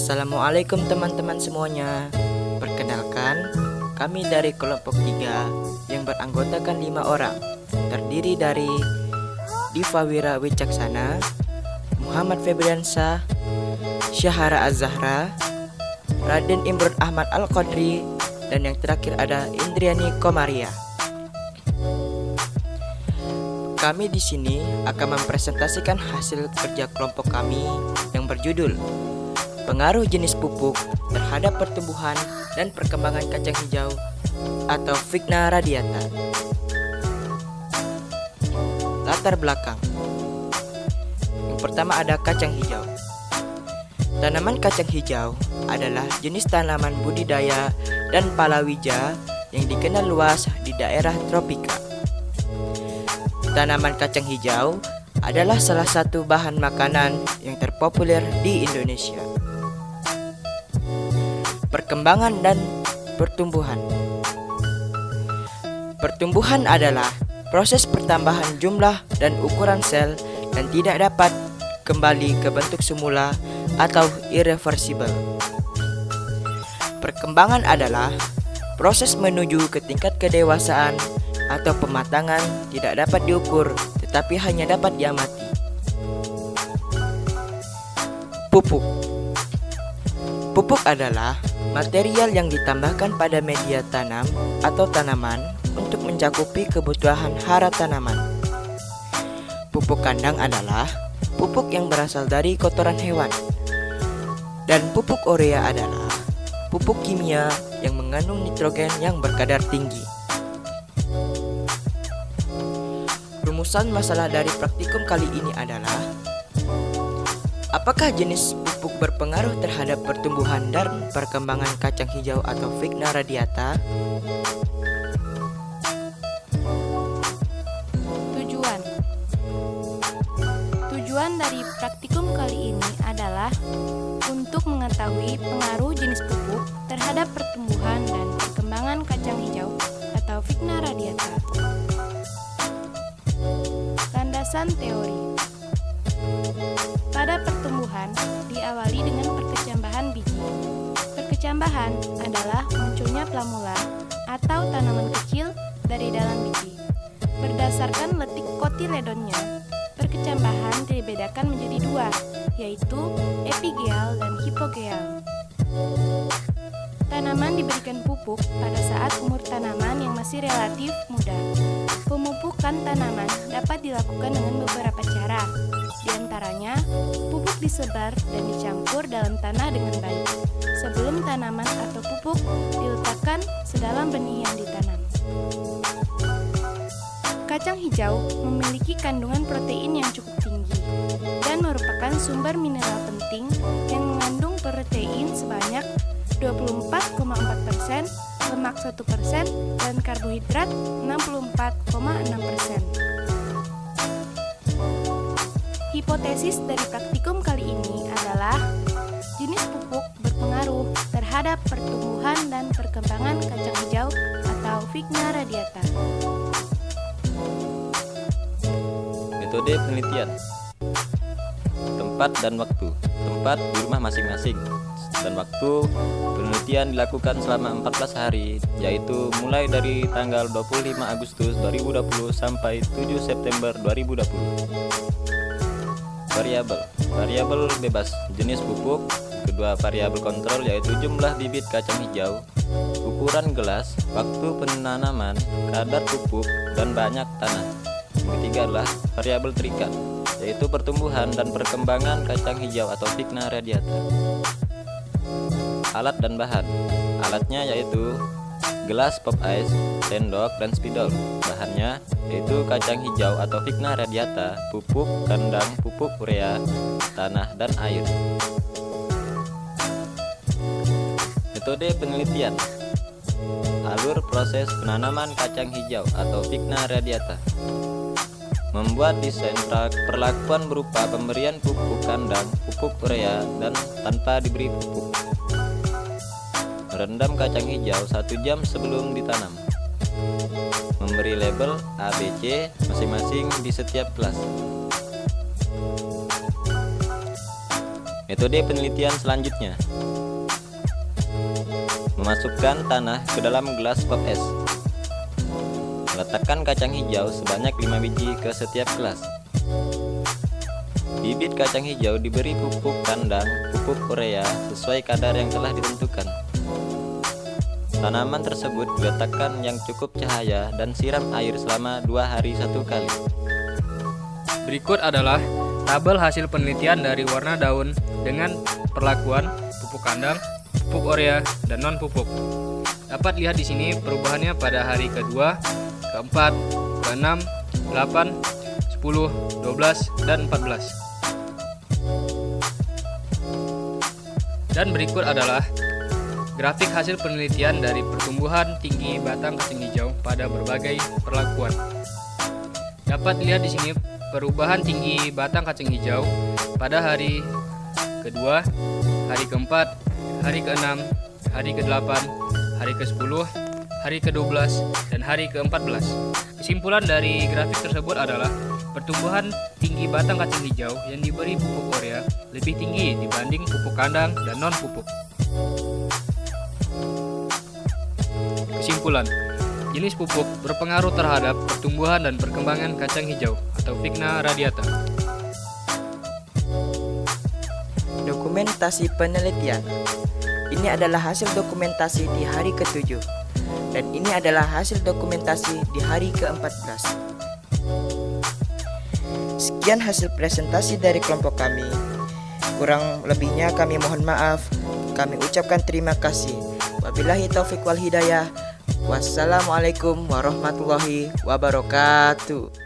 Assalamualaikum teman-teman semuanya. Perkenalkan, kami dari kelompok 3 yang beranggotakan 5 orang, terdiri dari Diva Wira Wicaksana, Muhammad Febriansyah, Syahara Az-Zahra, Raden Imron Ahmad Al-Qadri, dan yang terakhir ada Indriani Komaria. Kami di sini akan mempresentasikan hasil kerja kelompok kami yang berjudul Pengaruh jenis pupuk terhadap pertumbuhan dan perkembangan kacang hijau atau Vigna radiata. Latar belakang. Yang pertama ada kacang hijau. Tanaman kacang hijau adalah jenis tanaman budidaya dan palawija yang dikenal luas di daerah tropika. Tanaman kacang hijau adalah salah satu bahan makanan yang terpopuler di Indonesia. Perkembangan dan pertumbuhan. Pertumbuhan adalah proses pertambahan jumlah dan ukuran sel dan tidak dapat kembali ke bentuk semula atau irreversible. Perkembangan adalah proses menuju ke tingkat kedewasaan atau pematangan tidak dapat diukur tetapi hanya dapat diamati. Pupuk. Pupuk adalah material yang ditambahkan pada media tanam atau tanaman untuk mencakupi kebutuhan hara tanaman. Pupuk kandang adalah pupuk yang berasal dari kotoran hewan. Dan pupuk urea adalah pupuk kimia yang mengandung nitrogen yang berkadar tinggi. Rumusan masalah dari praktikum kali ini adalah: apakah jenis pupuk berpengaruh terhadap pertumbuhan dan perkembangan kacang hijau atau Vigna radiata? Tujuan dari praktikum kali ini adalah untuk mengetahui pengaruh jenis pupuk terhadap pertumbuhan dan perkembangan kacang hijau atau Vigna radiata. Landasan teori. Pada pertumbuhan diawali dengan perkecambahan biji. Perkecambahan adalah munculnya plamula atau tanaman kecil dari dalam biji. Berdasarkan letik kotiledonnya, perkecambahan dibedakan menjadi dua, yaitu epigeal dan hipogeal. Tanaman diberikan pupuk pada saat umur tanaman yang masih relatif muda. Pemupukan tanaman dapat dilakukan dengan beberapa cara. Di antaranya, pupuk disebar dan dicampur dalam tanah dengan baik sebelum tanaman atau pupuk diletakkan sedalam benih yang ditanam. Kacang hijau memiliki kandungan protein yang cukup tinggi dan merupakan sumber mineral penting yang mengandung protein sebanyak 24,4%, lemak 1%, dan karbohidrat 64,6%. Hipotesis dari praktikum kali ini adalah jenis pupuk berpengaruh terhadap pertumbuhan dan perkembangan kacang hijau atau Vigna radiata. Metode penelitian. Tempat dan waktu. Tempat di rumah masing-masing. Dan waktu penelitian dilakukan selama 14 hari, yaitu mulai dari tanggal 25 Agustus 2020 sampai 7 September 2020. Variabel bebas, jenis pupuk. Kedua variabel kontrol yaitu jumlah bibit kacang hijau, ukuran gelas, waktu penanaman, kadar pupuk, dan banyak tanah. Yang ketiga adalah variabel terikat, yaitu pertumbuhan dan perkembangan kacang hijau atau Vigna radiata. Alat dan bahan. Alatnya yaitu gelas pop ice, sendok, dan spidol. Bahannya yaitu kacang hijau atau Vigna radiata, pupuk kandang, pupuk urea, tanah, dan air. Metode penelitian. Alur proses penanaman kacang hijau atau Vigna radiata. Membuat desain perlakuan berupa pemberian pupuk kandang, pupuk urea, dan tanpa diberi pupuk. Merendam kacang hijau 1 jam sebelum ditanam. Memberi label A, B, C masing-masing di setiap kelas. Metode penelitian selanjutnya: memasukkan tanah ke dalam gelas pop es. Letakkan kacang hijau sebanyak 5 biji ke setiap gelas. Bibit kacang hijau diberi pupuk kandang, pupuk urea sesuai kadar yang telah ditentukan. Tanaman tersebut diletakkan yang cukup cahaya dan siram air selama 2 hari 1 kali. Berikut adalah tabel hasil penelitian dari warna daun dengan perlakuan pupuk kandang, pupuk urea, dan non-pupuk. Dapat lihat di sini perubahannya pada hari kedua, keempat, keenam, 8, 10, 12, dan 14. Dan berikut adalah grafik hasil penelitian dari pertumbuhan tinggi batang kacang hijau pada berbagai perlakuan. Dapat dilihat di sini perubahan tinggi batang kacang hijau pada hari kedua, hari keempat, hari keenam, hari ke-8, hari ke-10, hari ke-12, dan hari ke-14. Kesimpulan dari grafik tersebut adalah pertumbuhan tinggi batang kacang hijau yang diberi pupuk urea lebih tinggi dibanding pupuk kandang dan non-pupuk. Kesimpulan, jenis pupuk berpengaruh terhadap pertumbuhan dan perkembangan kacang hijau atau Vigna radiata. Dokumentasi penelitian. Ini adalah hasil dokumentasi di hari ke-7 dan ini adalah hasil dokumentasi di hari ke-14. Sekian hasil presentasi dari kelompok kami. Kurang lebihnya kami mohon maaf. Kami ucapkan terima kasih. Wabillahi taufiq wal hidayah. Wassalamualaikum warahmatullahi wabarakatuh.